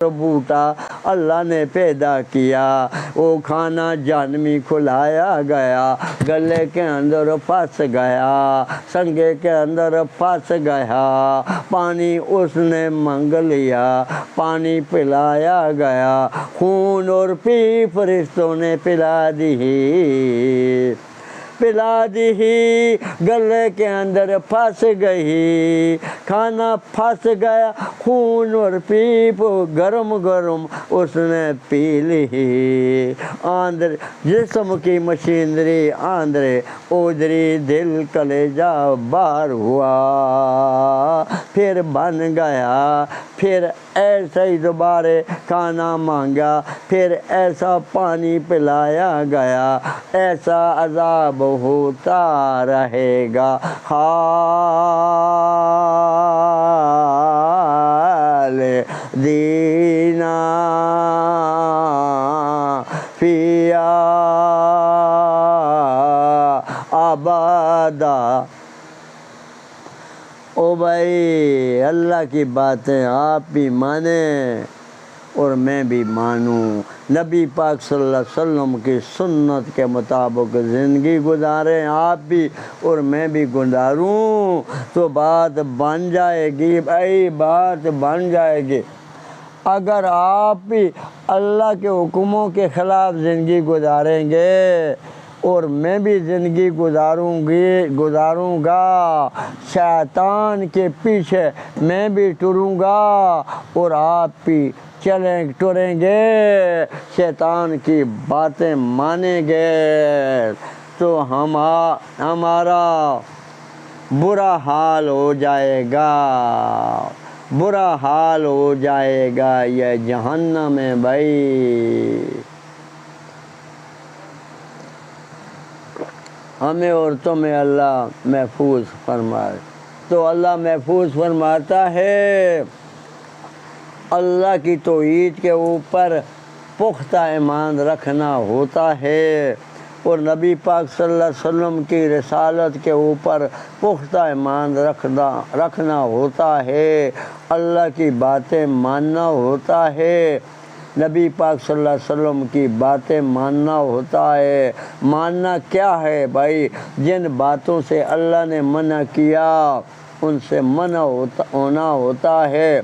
بوٹا اللہ نے پیدا کیا، وہ کھانا جہنمی کھلایا گیا، گلے کے اندر پھنس گیا، سنگے کے اندر پھنس گیا، پانی اس نے منگ لیا، پانی پلایا گیا، خون اور پی فرشتوں نے پلا دی، گلے کے اندر پھنس گئی، کھانا پھنس گیا، خون اور پیپ گرم گرم اس نے پی لی، آندر جسم کی مشینری آندرے اودری، دل کلیجہ باہر ہوا، پھر بن گیا، پھر ایسا ہی دوبارہ کھانا مانگا، پھر ایسا پانی پلایا گیا، ایسا عذاب ہوتا رہے گا، دینا فیا آبادا۔ او بھائی اللہ کی باتیں آپ بھی مانیں اور میں بھی مانوں، نبی پاک صلی اللہ علیہ وسلم کی سنت کے مطابق زندگی گزاریں آپ بھی اور میں بھی گزاروں، تو بات بن جائے گی بھائی، بات بن جائے گی۔ اگر آپ بھی اللہ کے حکموں کے خلاف زندگی گزاریں گے اور میں بھی زندگی گزاروں گا، شیطان کے پیچھے میں بھی ٹروں گا اور آپ بھی ٹریں گے، شیطان کی باتیں مانیں گے، تو ہمارا برا حال ہو جائے گا، برا حال ہو جائے گا، یہ جہنم ہے بھائی۔ ہمیں اور تمہیں اللہ محفوظ فرمائے، تو اللہ محفوظ فرماتا ہے اللہ کی توحید کے اوپر پختہ ایمان رکھنا ہوتا ہے، اور نبی پاک صلی اللہ علیہ وسلم کی رسالت کے اوپر پختہ ایمان رکھنا ہوتا ہے، اللہ کی باتیں ماننا ہوتا ہے، نبی پاک صلی اللہ علیہ وسلم کی باتیں ماننا ہوتا ہے۔ ماننا کیا ہے بھائی؟ جن باتوں سے اللہ نے منع کیا ان سے منع ہونا ہوتا ہے،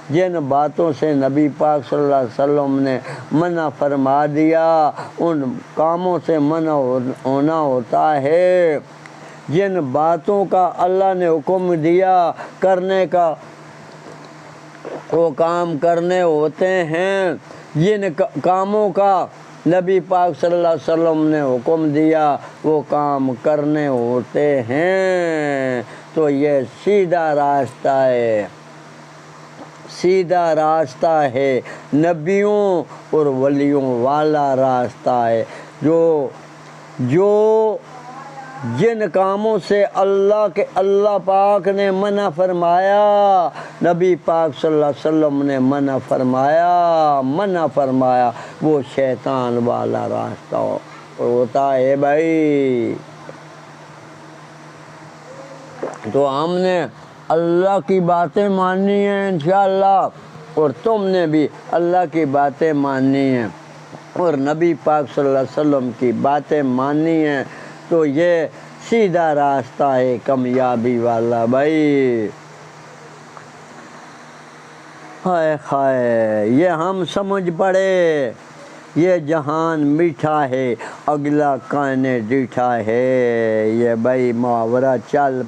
جن باتوں سے نبی پاک صلی اللہ علیہ وسلم نے منع فرما دیا ان کاموں سے منع ہونا ہوتا ہے، جن باتوں کا اللہ نے حکم دیا کرنے کا وہ کام کرنے ہوتے ہیں، جن کاموں کا نبی پاک صلی اللہ علیہ وسلم نے حکم دیا وہ کام کرنے ہوتے ہیں، تو یہ سیدھا راستہ ہے، سیدھا راستہ ہے، نبیوں اور ولیوں والا راستہ ہے، جو جن کاموں سے اللہ پاک نے منع فرمایا، نبی پاک صلی اللہ علیہ وسلم نے منع فرمایا، وہ شیطان والا راستہ ہوتا ہے بھائی۔ تو ہم نے اللہ کی باتیں ماننی ہیں انشاءاللہ، اور تم نے بھی اللہ کی باتیں ماننی ہیں اور نبی پاک صلی اللہ علیہ وسلم کی باتیں ماننی ہیں، تو یہ سیدھا راستہ ہے کامیابی والا بھائی۔ ہائے ہائے یہ ہم سمجھ پڑے، یہ جہان میٹھا ہے اگلا کانے ڈیٹھا ہے، یہ بھائی محاورہ چل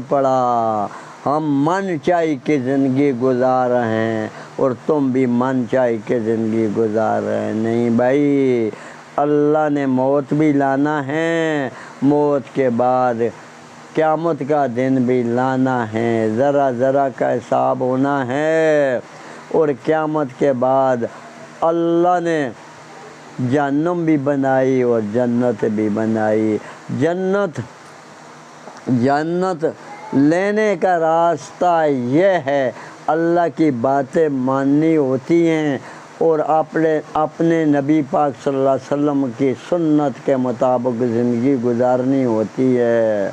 پڑا، ہم من چاہی کے زندگی گزار رہے ہیں اور تم بھی من چاہی کے زندگی گزار رہے ہیں، نہیں بھائی، اللہ نے موت بھی لانا ہے، موت کے بعد قیامت کا دن بھی لانا ہے، ذرا ذرا کا حساب ہونا ہے، اور قیامت کے بعد اللہ نے جہنم بھی بنائی اور جنت بھی بنائی، جنت لینے کا راستہ یہ ہے اللہ کی باتیں ماننی ہوتی ہیں اور اپنے نبی پاک صلی اللہ علیہ وسلم کی سنت کے مطابق زندگی گزارنی ہوتی ہے،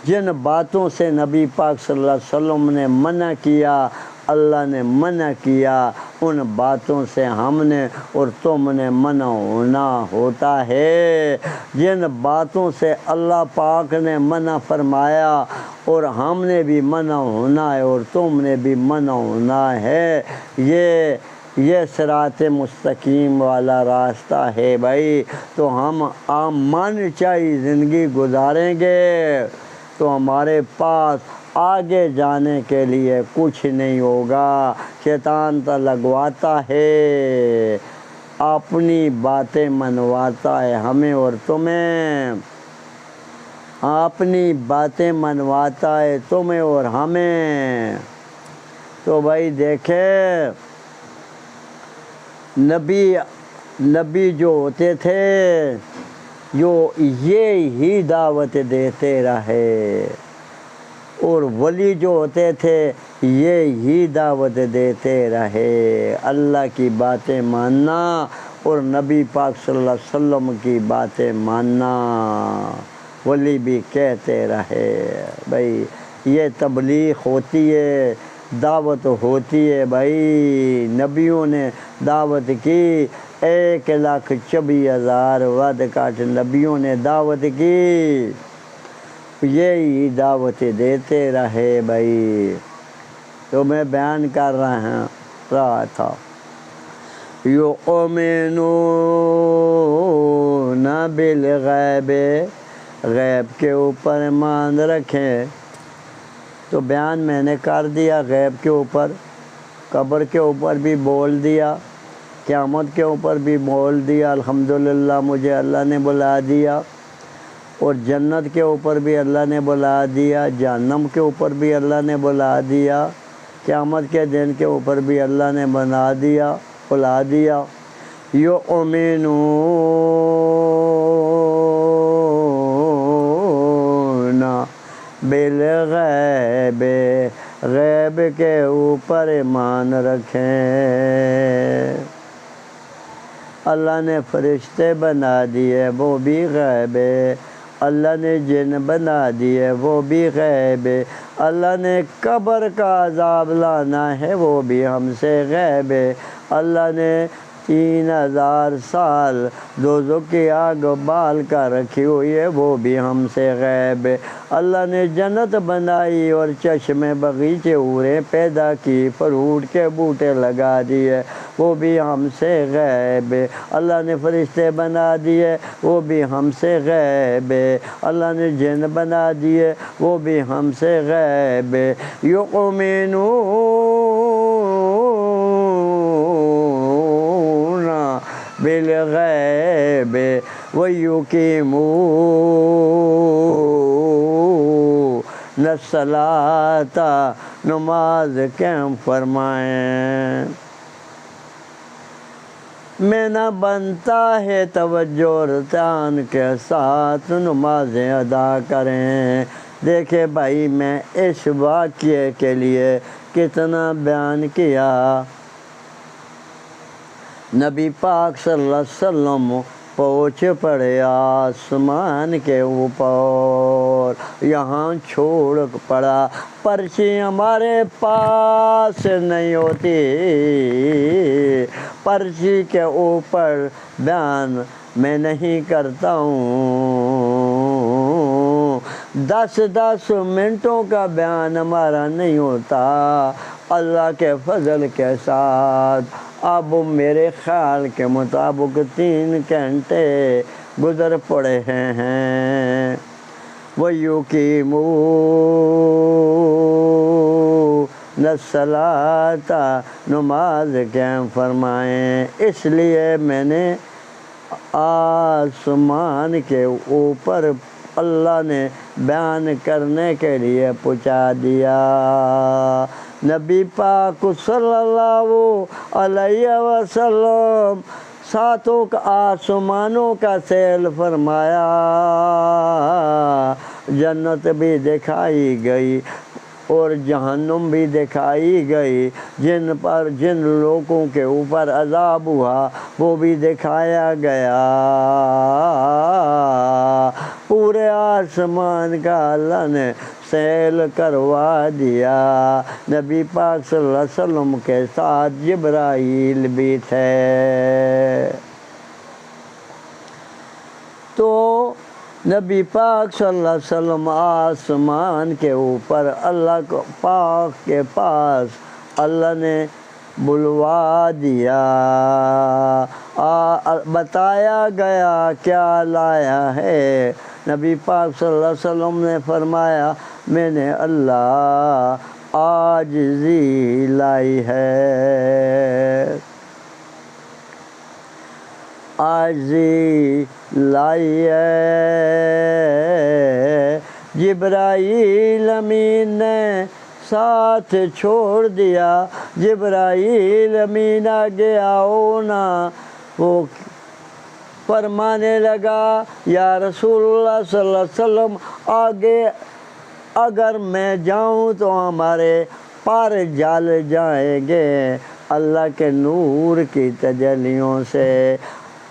جن باتوں سے نبی پاک صلی اللہ علیہ وسلم نے منع کیا اللہ نے منع کیا ان باتوں سے ہم نے اور تم نے منع ہونا ہوتا ہے۔ جن باتوں سے اللہ پاک نے منع فرمایا اور ہم نے بھی منع ہونا ہے اور تم نے بھی منع ہونا ہے، یہ صراط مستقیم والا راستہ ہے بھائی۔ تو ہم امن چاہی زندگی گزاریں گے تو ہمارے پاس آگے جانے کے لیے کچھ نہیں ہوگا۔ شیطان تو لگواتا ہے، اپنی باتیں منواتا ہے ہمیں اور تمہیں، اپنی باتیں منواتا ہے تمہیں اور ہمیں۔ تو بھائی دیکھیں، نبی جو ہوتے تھے جو یہی دعوت دیتے رہے، اور ولی جو ہوتے تھے یہی دعوت دیتے رہے، اللہ کی باتیں ماننا اور نبی پاک صلی اللہ علیہ وسلم کی باتیں ماننا۔ ولی بھی کہتے رہے بھائی، یہ تبلیغ ہوتی ہے، دعوت ہوتی ہے بھائی۔ نبیوں نے دعوت کی، 1,24,000 ود کاٹ نبیوں نے دعوت کی، یہی دعوت دیتے رہے بھائی۔ تو میں بیان کر رہا تھا، یؤمنون بالغیب، غیب کے اوپر ایمان رکھیں۔ تو بیان میں نے کر دیا غیب کے اوپر، قبر کے اوپر بھی بول دیا، قیامت کے اوپر بھی بول دیا، الحمدللہ مجھے اللہ نے بلا دیا، اور جنت کے اوپر بھی اللہ نے بلا دیا، جہنم کے اوپر بھی اللہ نے بلا دیا، قیامت کے دن کے اوپر بھی اللہ نے بلا دیا۔ یؤمنون بالغیب، غیب کے اوپر ایمان رکھیں۔ اللہ نے فرشتے بنا دیے وہ بھی غیب ہے، اللہ نے جن بنا دیے وہ بھی غیب ہے، اللہ نے قبر کا عذاب لانا ہے وہ بھی ہم سے غیب ہے، اللہ نے 3,000 سال دوزخ کی آگ بال کر رکھی ہوئی ہے وہ بھی ہم سے غیب ہے، اللہ نے جنت بنائی اور چشمے باغیچے حوریں پیدا کی، فروٹ کے بوٹے لگا دیے وہ بھی ہم سے غیب ہے، اللہ نے فرشتے بنا دیے وہ بھی ہم سے غیب ہے، اللہ نے جن بنا دیے وہ بھی ہم سے غیب ہے۔ یؤمنون بالغیب ویقیمون الصلاۃ، نماز قائم فرمائیں۔ میں نہ بنتا ہے توجہ اور دھیان کے ساتھ نمازیں ادا کریں۔ دیکھیں بھائی، میں اس واقعے کے لیے کتنا بیان کیا۔ نبی پاک صلی اللہ علیہ وسلم پہنچ پڑے آسمان کے اوپر، یہاں چھوڑ پڑا، پرچی ہمارے پاس نہیں ہوتی، پرچی کے اوپر بیان میں نہیں کرتا ہوں، 10 منٹوں کا بیان ہمارا نہیں ہوتا، اللہ کے فضل کے ساتھ اب میرے خیال کے مطابق 3 گھنٹے گزر پڑے ہیں۔ وَيُقِيمُونَ الصَّلَاةَ، نماز قائم فرمائیں۔ اس لیے میں نے آسمان کے اوپر اللہ نے بیان کرنے کے لیے پہنچا دیا۔ نبی پاک صلی اللہ علیہ وسلم 7 آسمانوں کا سیل فرمایا، جنت بھی دکھائی گئی اور جہنم بھی دکھائی گئی، جن لوگوں کے اوپر عذاب ہوا وہ بھی دکھایا گیا۔ پورے آسمان کا اللہ نے سیل کروا دیا۔ نبی پاک صلی اللہ علیہ وسلم کے ساتھ جبرائیل بھی تھے۔ تو نبی پاک صلی اللہ علیہ وسلم آسمان کے اوپر اللہ کو پاک کے پاس اللہ نے بلوا دیا، بتایا گیا کیا لایا ہے۔ نبی پاک صلی اللہ علیہ وسلم نے فرمایا میں نے اللہ عاجزی لائی ہے، عاجزی لائی ہے۔ جبرائیل امین نے ساتھ چھوڑ دیا، جبرائیل امین آگے آؤ نا، وہ فرمانے لگا یا رسول اللہ صلی اللہ علیہ وسلم آگے اگر میں جاؤں تو ہمارے پار جل جائیں گے اللہ کے نور کی تجلیوں سے۔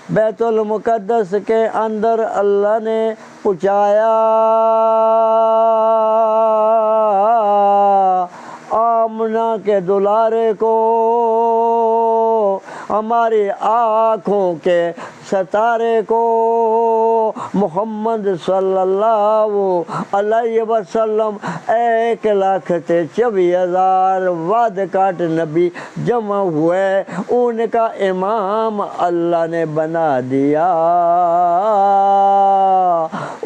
بیت المقدس کے اندر اللہ نے پہنچایا، آمنہ کے دلارے کو، ہماری آنکھوں کے ستارے کو، محمد صلی اللہ علیہ وسلم 1,24,000 وعد کاٹ نبی جمع ہوئے، ان کا امام اللہ نے بنا دیا،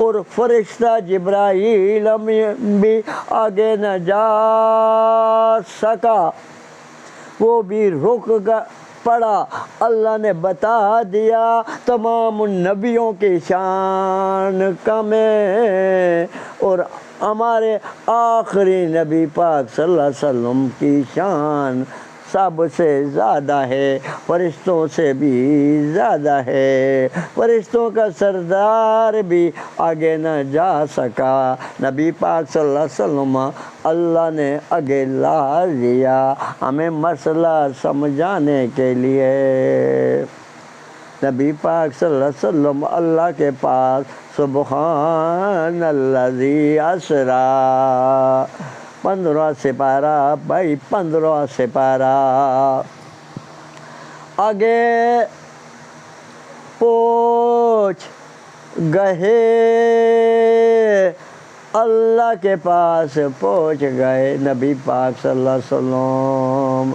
اور فرشتہ جبرائیل بھی آگے نہ جا سکا، وہ بھی رک پڑا۔ اللہ نے بتا دیا تمام نبیوں کی شان کم ہے، اور ہمارے آخری نبی پاک صلی اللہ علیہ وسلم کی شان سب سے زیادہ ہے، فرشتوں سے بھی زیادہ ہے، فرشتوں کا سردار بھی آگے نہ جا سکا، نبی پاک صلی اللہ علیہ وسلم اللہ نے آگے لا لیا ہمیں مسئلہ سمجھانے کے لیے۔ نبی پاک صلی اللہ علیہ وسلم اللہ کے پاس سبحان الذی اسرا 15 سپارہ بھائی 15 سپارہ آگے پہنچ گئے، اللہ کے پاس پہنچ گئے نبی پاک صلی اللہ علیہ وسلم۔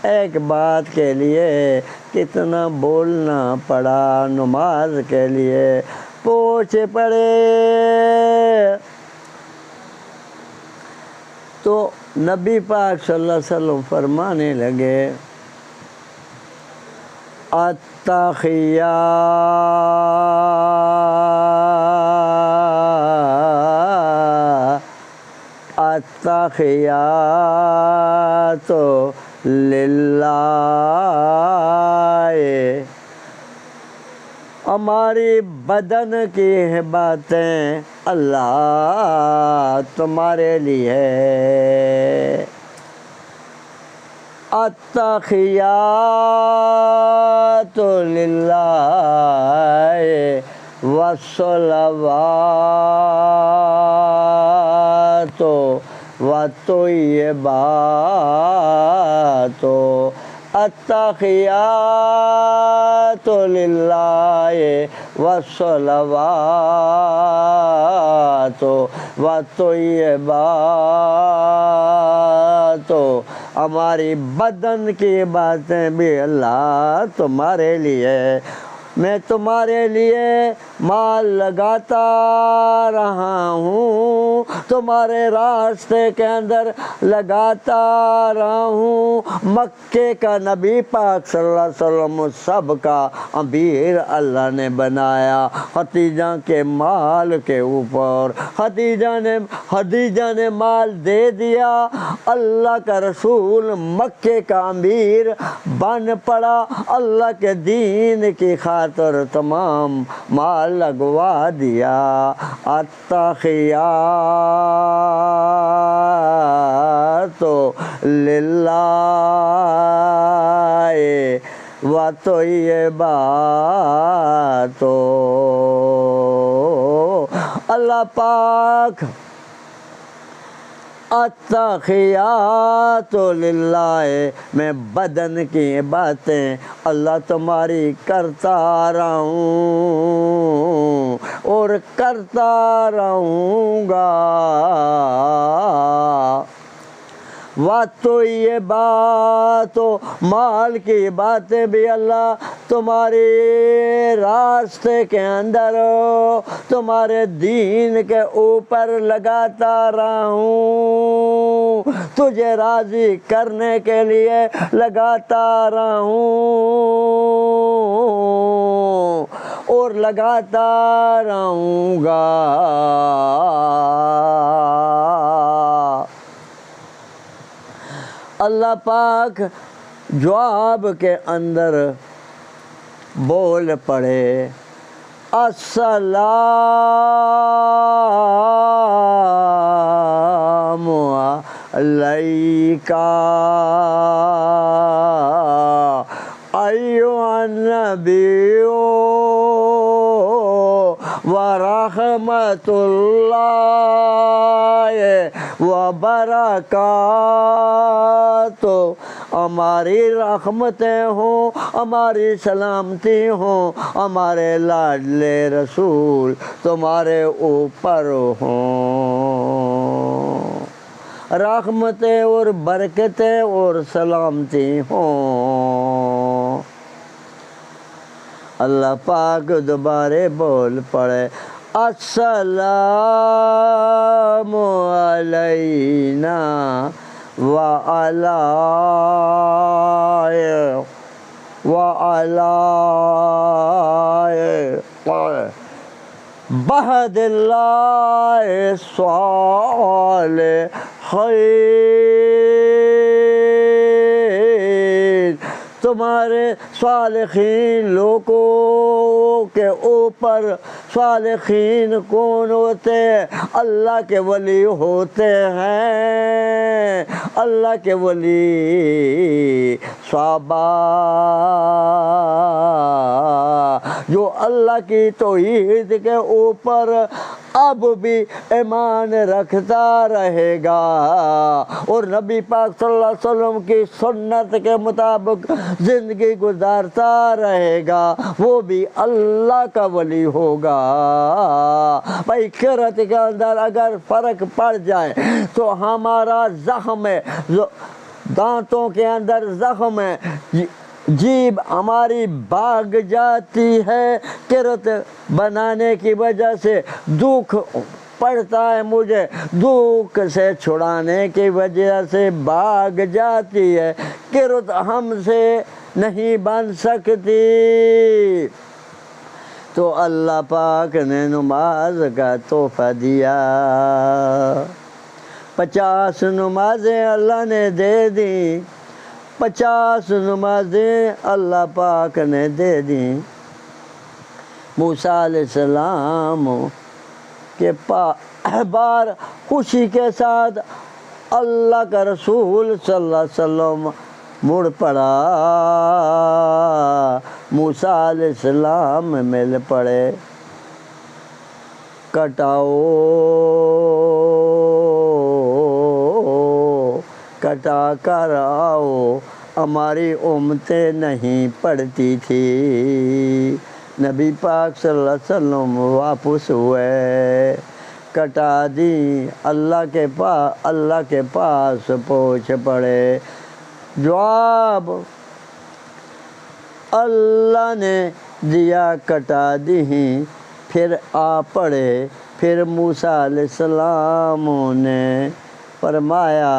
ایک بات کے لیے کتنا بولنا پڑا، نماز کے لیے پہنچ پڑے۔ تو نبی پاک صلی اللہ علیہ وسلم فرمانے لگے التحیات للہ، ہماری بدن کی باتیں اللہ تمہارے لیے، التحیات للہ والصلوات والطیبات، التحیات للہ والصلوات والطیبات، ہماری بدن کی باتیں بھی اللہ تمہارے لیے، میں تمہارے لیے مال لگاتا رہا ہوں، تمہارے راستے کے اندر لگاتا رہا ہوں۔ مکے کا نبی پاک صلی اللہ علیہ وسلم سب کا امیر اللہ نے بنایا، خدیجہ کے مال کے اوپر خدیجہ نے مال دے دیا، اللہ کا رسول مکے کا امیر بن پڑا، اللہ کے دین کی خاطر تمام مال لگوا دیا۔ التحیات للہ والطیبات، اللہ پاک التحیات للہ، میں بدن کی باتیں اللہ تمہاری کرتا رہوں اور کرتا رہوں گا، تو یہ بات و مال کی باتیں بھی اللہ تمہاری راستے کے اندر تمہارے دین کے اوپر لگاتا رہوں، تجھے راضی کرنے کے لیے لگاتا رہوں اور لگاتا رہوں گا۔ اللہ پاک جواب کے اندر بول پڑے السلام علیکا ایھا النبی ورحمۃ اللہ وبرکاتہ، ہماری رحمتیں ہوں، ہماری سلامتی ہوں، ہمارے لاڈلے رسول تمہارے اوپر ہوں، رحمتیں اور برکتیں اور سلامتی ہوں۔ اللہ پاک دوبارے بول پڑے السلام علینا وعلی بعد اللہ الصالحین، تمہارے صالحین لوگوں کے اوپر صالحین کون ہوتے ہیں؟ اللہ کے ولی ہوتے ہیں، اللہ کے ولی صحابہ جو اللہ کی توحید کے اوپر اب بھی ایمان رکھتا رہے گا اور نبی پاک صلی اللہ علیہ وسلم کی سنت کے مطابق زندگی گزارتا رہے گا، وہ بھی اللہ کا ولی ہوگا۔ بھائی قرأت کے اندر اگر فرق پڑ جائے تو ہمارا زخم ہے، دانتوں کے اندر زخم ہے، جیب ہماری بھاگ جاتی ہے، قرأت بنانے کی وجہ سے دکھ پڑتا ہے، مجھے دکھ سے چھڑانے کی وجہ سے بھاگ جاتی ہے، قرأت ہم سے نہیں بن سکتی۔ تو اللہ پاک نے نماز کا تحفہ دیا، 50 نمازیں اللہ نے دے دیں، 50 نمازیں اللہ پاک نے دے دیں۔ موسیٰ علیہ السلام کے بار خوشی کے ساتھ اللہ کا رسول صلی اللہ علیہ وسلم مڑ پڑا، موسیٰ علیہ السلام مل پڑے، کٹاؤ کٹا کر آؤ، ہماری امتیں نہیں پڑتی تھی۔ نبی پاک صلی اللہ علیہ وسلم واپس ہوئے، کٹا دی، اللہ کے پاس پہنچ پڑے، جواب اللہ نے دیا، کٹا دی، پھر آ پڑے، پھر موسیٰ علیہ السلام نے فرمایا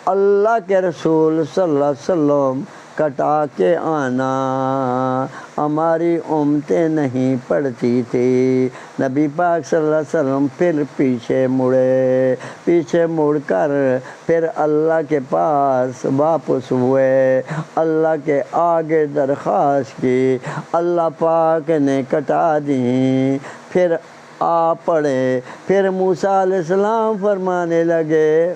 اللہ کے رسول صلی اللہ علیہ وسلم کٹا کے آنا، ہماری امتیں نہیں پڑتی تھی۔ نبی پاک صلی اللہ علیہ وسلم پھر پیچھے مڑے، پیچھے مڑ کر پھر اللہ کے پاس واپس ہوئے، اللہ کے آگے درخواست کی، اللہ پاک نے کٹا دی، پھر آ پڑے، پھر موسیٰ علیہ السلام فرمانے لگے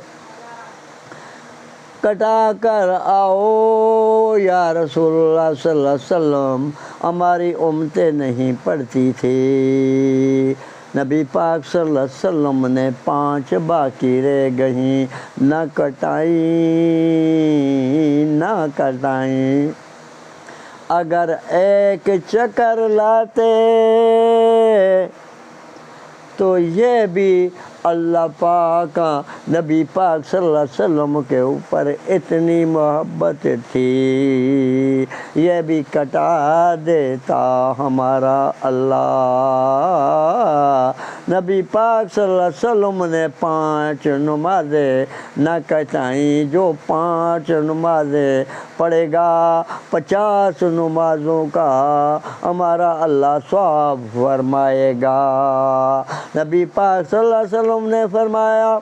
کٹا کر آؤ یا رسول اللہ صلی اللہ علیہ وسلم، ہماری امتیں نہیں پڑتی تھی۔ نبی پاک صلی اللہ علیہ وسلم نے 5 باقی رہ گئیں، نہ کٹائیں نہ کٹائیں۔ اگر ایک چکر لاتے تو یہ بھی اللہ پاک نبی پاک صلی اللہ علیہ وسلم کے اوپر اتنی محبت تھی، یہ بھی کٹا دیتا ہمارا اللہ۔ نبی پاک صلی اللہ علیہ وسلم نے 5 نمازیں نہ کٹائیں، جو 5 نمازیں پڑھے گا 50 نمازوں کا ہمارا اللہ ثواب فرمائے گا۔ نبی پاک صلی اللہ علیہ وسلم نے فرمایا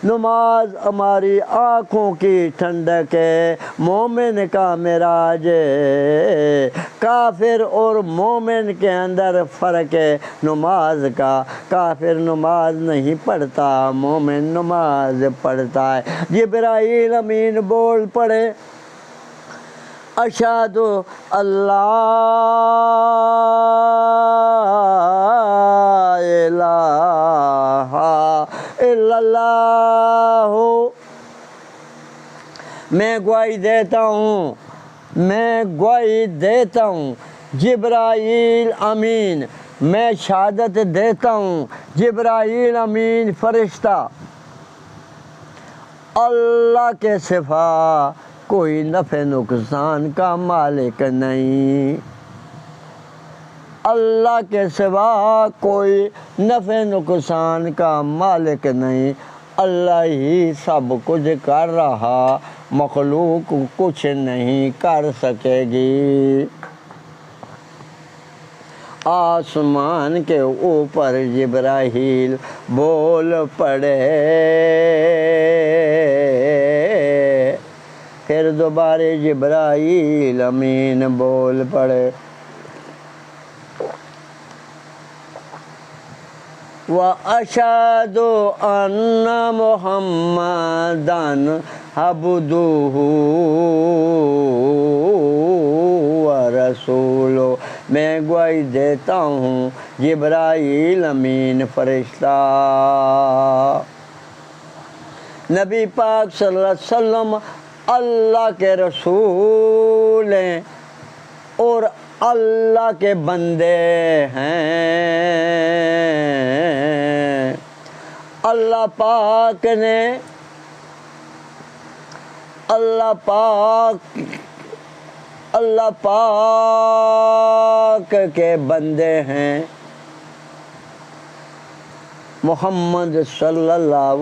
نماز ہماری آنکھوں کی ٹھنڈک ہے، مومن کا معراج ہے۔ کافر اور مومن کے اندر فرق ہے نماز کا، کافر نماز نہیں پڑھتا، مومن نماز پڑھتا ہے۔ جبرائیل امین بول پڑے اشہد اللہ الہ الا اللہ، میں گواہی دیتا ہوں، میں گواہی دیتا ہوں جبرائیل امین، میں شہادت دیتا ہوں جبرائیل امین فرشتہ اللہ کے سوا کوئی نفع نقصان کا مالک نہیں، اللہ کے سوا کوئی نفع نقصان کا مالک نہیں، اللہ ہی سب کچھ کر رہا، مخلوق کچھ نہیں کر سکے گی۔ آسمان کے اوپر جبرائیل بول پڑے، پھر دوبارہ جبرائیل امین بول پڑے وَأَشْهَدُ أَنَّ مُحَمَّدًا عَبْدُهُ وَرَسُولُهُ، میں گواہی دیتا ہوں جبرائیل امین فرشتہ نبی پاک صلی اللہ علیہ وسلم اللہ کے رسول ہیں اور اللہ کے بندے ہیں۔ اللہ پاک کے بندے ہیں، محمد صلی اللہ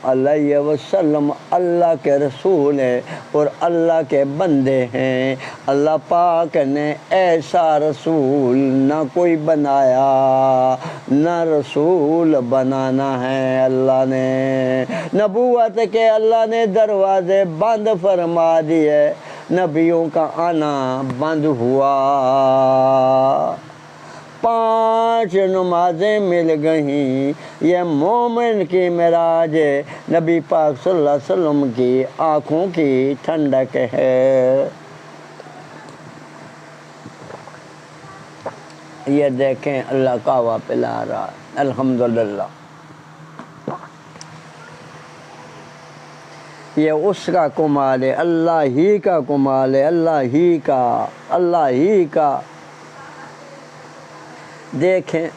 علیہ وسلم اللہ کے رسول ہیں اور اللہ کے بندے ہیں۔ اللہ پاک نے ایسا رسول نہ کوئی بنایا، نہ رسول بنانا ہے اللہ نے۔ نبوت کے اللہ نے دروازے بند فرما دیے، نبیوں کا آنا بند ہوا۔ 5 نمازیں مل گئیں، یہ مومن کی معراج ہے، نبی پاک صلی اللہ علیہ وسلم کی آنکھوں کی ٹھنڈک ہے۔ یہ دیکھیں اللہ کعوہ پلا رہا ہے، الحمدللہ۔ یہ اس کا کمال ہے، اللہ ہی کا کمال ہے، اللہ ہی کا دیکھیں،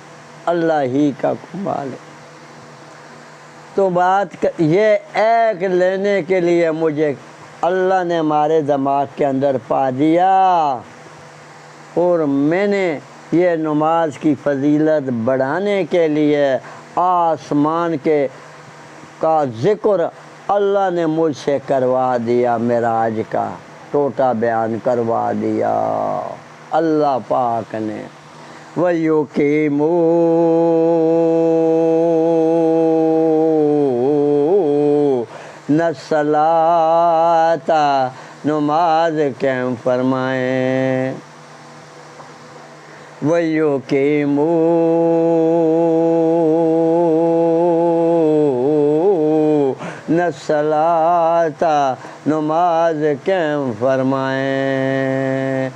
اللہ ہی کا کمال ہے۔ تو بات یہ ایک لینے کے لیے مجھے اللہ نے ہمارے دماغ کے اندر پا دیا، اور میں نے یہ نماز کی فضیلت بڑھانے کے لیے آسمان کا ذکر اللہ نے مجھ سے کروا دیا، معراج کا ٹوٹا بیان کروا دیا اللہ پاک نے۔ وَيُقِيمُونَ الصَّلَاةَ، نماز قائم فرمائیں۔ وَيُقِيمُونَ الصَّلَاةَ، نماز قائم فرمائیں۔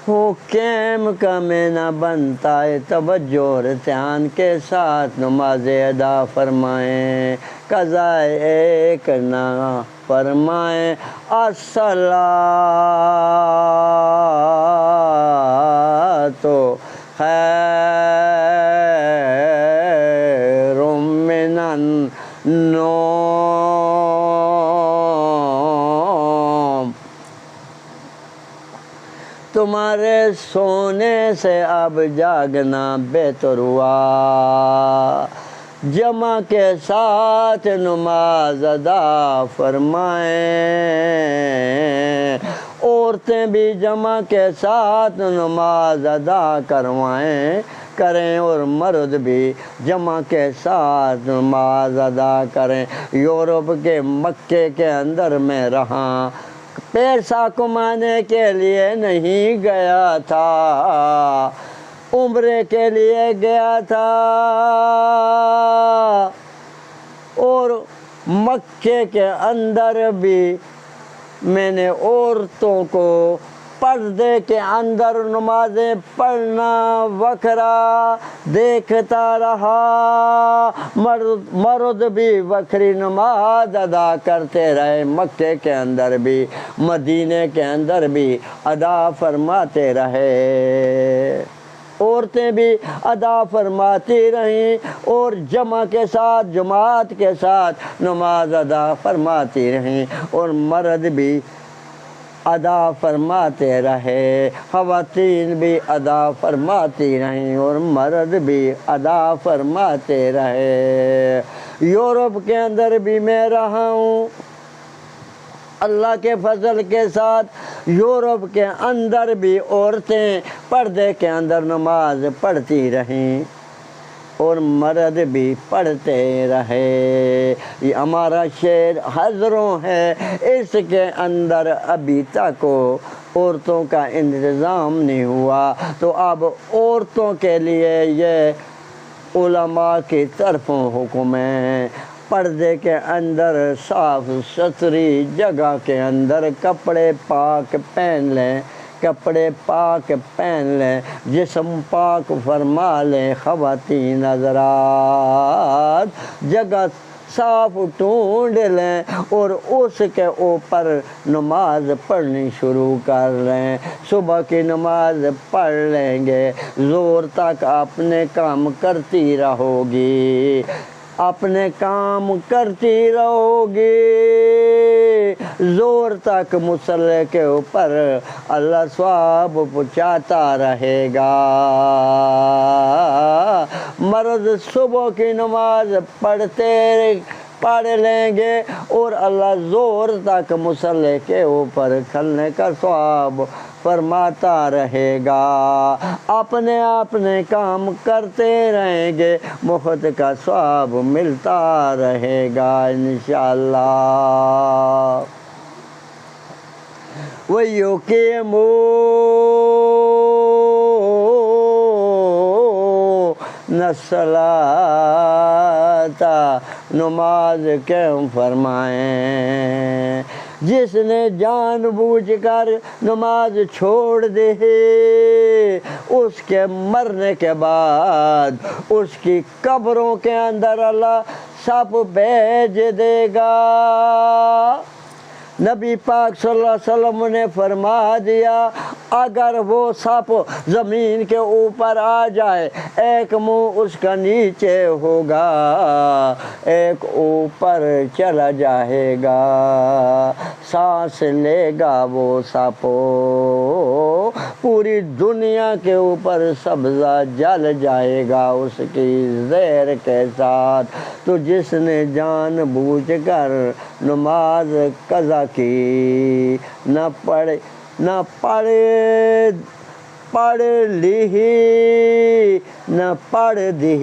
حکم کا میں نہ بنتا ہے توجہ اور دھیان کے ساتھ نماز ادا فرمائیں، قضائے کرنا فرمائیں۔ الصلاۃ خیر من النوم، تمہارے سونے سے اب جاگنا بہتر ہوا، جمع کے ساتھ نماز ادا فرمائیں، عورتیں بھی جمع کے ساتھ نماز ادا کریں اور مرد بھی جمع کے ساتھ نماز ادا کریں۔ یورپ کے مکے کے اندر میں رہا، پیسہ کمانے کے لیے نہیں گیا تھا، عمرے کے لیے گیا تھا، اور مکے کے اندر بھی میں نے عورتوں کو پردے کے اندر نمازیں پڑھنا وکھرا دیکھتا رہا، مرد بھی وکھری نماز ادا کرتے رہے، مکے کے اندر بھی مدینے کے اندر بھی ادا فرماتے رہے، عورتیں بھی ادا فرماتی رہیں اور جمع کے ساتھ جماعت کے ساتھ نماز ادا فرماتی رہیں، اور مرد بھی ادا فرماتے رہے، خواتین بھی ادا فرماتی رہیں اور مرد بھی ادا فرماتے رہے۔ یورپ کے اندر بھی میں رہا ہوں، اللہ کے فضل کے ساتھ یورپ کے اندر بھی عورتیں پردے کے اندر نماز پڑھتی رہیں اور مرد بھی پڑھتے رہے۔ یہ ہمارا شہر ہزاروں ہے، اس کے اندر ابھی تک عورتوں کا انتظام نہیں ہوا، تو اب عورتوں کے لیے یہ علماء کی طرفوں حکم ہے، پردے کے اندر صاف ستھری جگہ کے اندر کپڑے پاک پہن لیں، کپڑے پاک پہن لیں، جسم پاک فرما لیں، خواتین حضرات جگہ صاف ڈھونڈ لیں اور اس کے اوپر نماز پڑھنی شروع کر لیں۔ صبح کی نماز پڑھ لیں گے، زور تک اپنے کام کرتی رہو گی، اپنے کام کرتی رہو گی، زور تک مصلی کے اوپر اللہ ثواب پہنچاتا رہے گا۔ مرد صبح کی نماز پڑھ لیں گے اور اللہ زور تک مصلی کے اوپر کھلنے کا ثواب فرماتا رہے گا، اپنے کام کرتے رہیں گے، مفت کا ثواب ملتا رہے گا انشاءاللہ۔ وَيُقِيمُونَ الصَّلَاةَ، نماز قائم فرمائیں، جس نے جان بوجھ کر نماز چھوڑ دی اس کے مرنے کے بعد اس کی قبروں کے اندر اللہ سب بھیج دے گا۔ نبی پاک صلی اللہ علیہ وسلم نے فرما دیا، اگر وہ سپ زمین کے اوپر آ جائے، ایک منہ اس کا نیچے ہوگا، ایک اوپر چلا جائے گا، سانس لے گا وہ سپ، پوری دنیا کے اوپر سبزہ جل جائے گا اس کی زہر کے ساتھ۔ تو جس نے جان بوجھ کر نماز قضا کی، نہ پڑھ لی، نہ پڑھ دی، نہ پڑھ دی،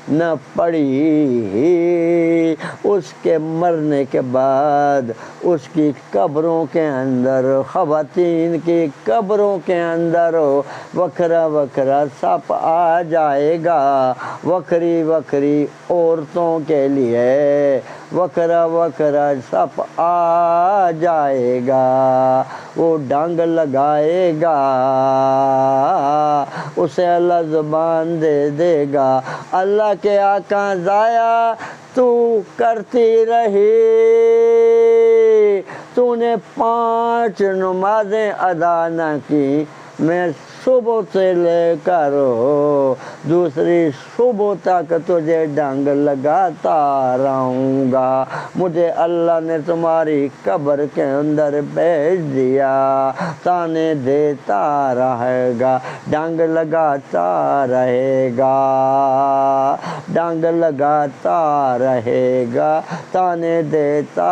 نہ پڑھی، اس کے مرنے کے بعد اس کی قبروں کے اندر، خواتین کی قبروں کے اندر وکھرا وکھرا سپ آ جائے گا، وکھری وکھری عورتوں کے لیے وکرا وکرا سپ آ جائے گا، وہ ڈنگ لگائے گا، اسے اللہ زبان دے دے گا۔ اللہ کے آقا ضائع تو کرتی رہی، تو نے 5 نمازیں ادا نہ کی، میں صبح سے لے کر دوسری صبح تک تجھے ڈنگ لگاتا رہوں گا۔ مجھے اللہ نے تمہاری قبر کے اندر بھیج دیا، تانے دیتا رہے گا، ڈنگ لگاتا رہے گا، ڈنگ لگاتا رہے گا، تانے دیتا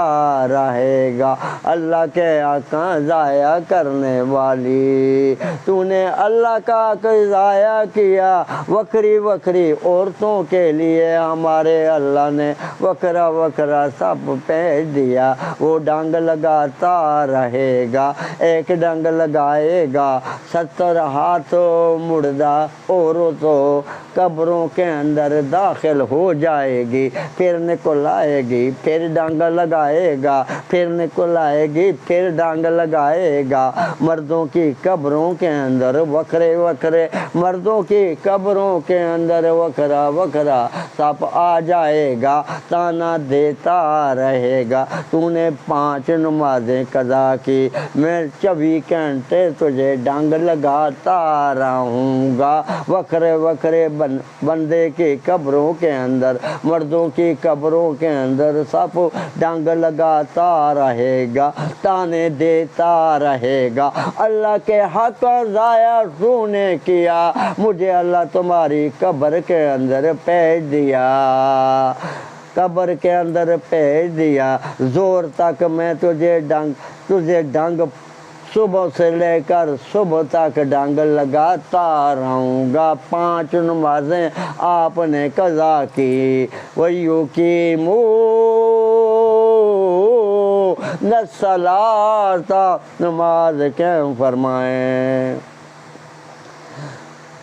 رہے گا۔ اللہ کے آقا ضائع کرنے والی، تو نے اللہ کا حق ضائع کیا۔ وکری وکری عورتوں کے لیے ہمارے اللہ نے وکرا وکرا سب بھیج دیا، وہ ڈنگ لگاتا رہے گا، ایک ڈنگ لگائے گا، 70 ہاتھ مردہ عورتوں قبروں کے اندر داخل ہو جائے گی، پھر نکل آئے گی، پھر ڈنگ لگائے گا، پھر نکل آئے گی، پھر ڈنگ لگائے گا۔ مردوں کی قبروں کے اندر وکرے وکرے، مردوں کی قبروں کے اندر وکرا وکرا سپ آ جائے گا، تانا دیتا رہے گا۔ تو نے 5 نمازیں قضا کی، میں 24 گھنٹے تجھے ڈنگ لگاتا رہوں گا۔ وکرے وکرے بندے کی قبروں کے اندر، مردوں کی قبروں کے اندر سپ ڈنگ لگاتا رہے گا، تانے دیتا رہے گا۔ اللہ کے حق ضائع تو نے کیا، مجھے اللہ تمہاری قبر کے اندر بھیج دیا، قبر کے اندر بھیج دیا، زور تک میں تجھے ڈنگ صبح سے لے کر صبح تک ڈنگ لگاتا رہوں گا۔ 5 نمازیں آپ نے قضا کی، وَيُقِيمُونَ الصَّلَاةَ، نماز قائم فرمائیں،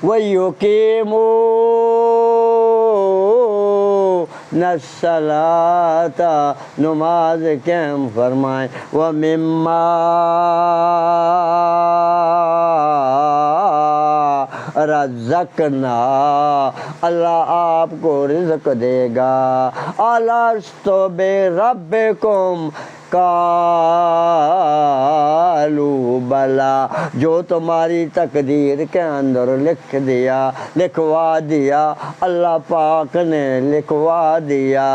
وَيُقِيمُونَ الصَّلَاةَ، نماز قائم فرمائیں، وَمِمَّا رزقنا، اللہ آپ کو رزق دے گا۔ الستُ بربکم، قالوا بلا، جو تمہاری تقدیر کے اندر لکھوا دیا، اللہ پاک نے لکھوا دیا۔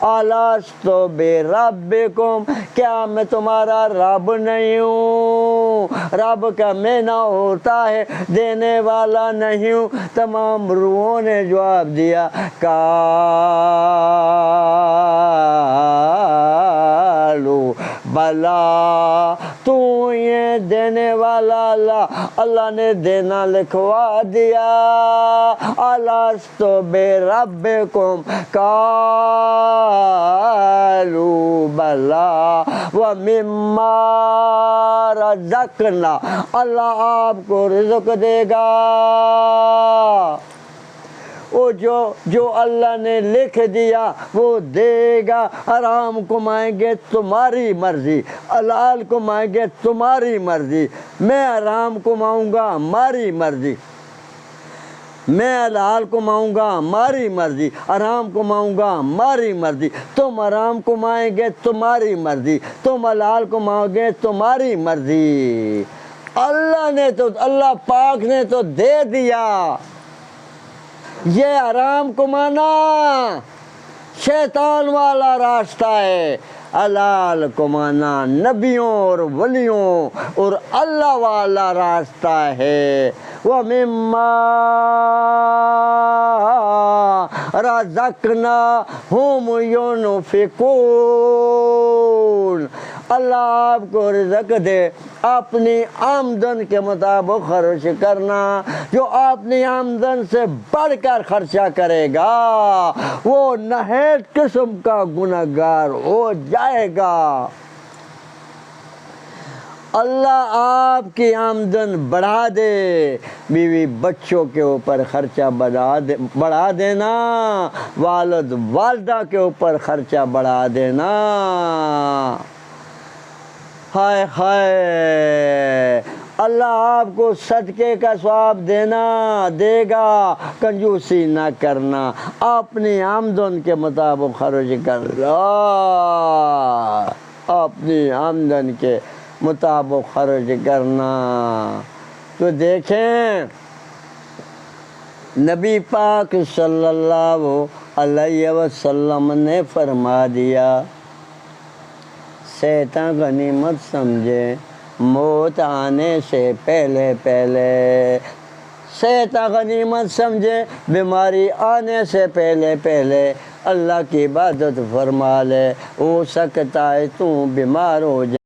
الستُ بربکم، کیا میں تمہارا رب نہیں ہوں؟ رب کا معنی ہوتا ہے دینے والا نہیں ہوں۔ تمام روحوں نے جواب دیا، بلا، تو یہ دینے والا اللہ نے دینا لکھوا دیا۔ الستُ بربکم، قالوا بلا، ومما رزقنا، اللہ آپ کو رزق دے گا۔ وہ جو اللہ نے لکھ دیا وہ دے گا۔ حرام کمائیں گے تمہاری مرضی، حلال کمائیں گے تمہاری مرضی، میں حرام کماؤں گا ہماری مرضی، میں حلال کماؤں گا ہماری مرضی، حرام کماؤں گا ہماری مرضی، تم حرام کمائیں گے تمہاری مرضی، تم حلال کماؤ گے تمہاری مرضی۔ اللہ پاک نے تو دے دیا۔ یہ حرام کمانا شیطان والا راستہ ہے، حلال کمانا نبیوں اور ولیوں اور اللہ والا راستہ ہے۔ وَمِمَّا رَزَقْنَاهُمْ يُنْفِقُونَ، اللہ آپ کو رزق دے، اپنی آمدن کے مطابق خرچ کرنا۔ جو اپنی آمدن سے بڑھ کر خرچہ کرے گا وہ نہایت قسم کا گنہگار ہو جائے گا۔ اللہ آپ کی آمدن بڑھا دے، بیوی بچوں کے اوپر خرچہ بڑھا دینا، والد والدہ کے اوپر خرچہ بڑھا دینا۔ ہائے ہائے، اللہ آپ کو صدقے کا ثواب دے گا، کنجوسی نہ کرنا، اپنی آمدن کے مطابق خرچ کرنا، اپنی آمدن کے مطابق خرچ کرنا۔ تو دیکھیں نبی پاک صلی اللہ علیہ وسلم نے فرما دیا، شیطان غنیمت سمجھے موت آنے سے پہلے پہلے، شیطان غنیمت سمجھے بیماری آنے سے پہلے پہلے اللہ کی عبادت فرما لے، ہو سکتا ہے تو بیمار ہو جائے۔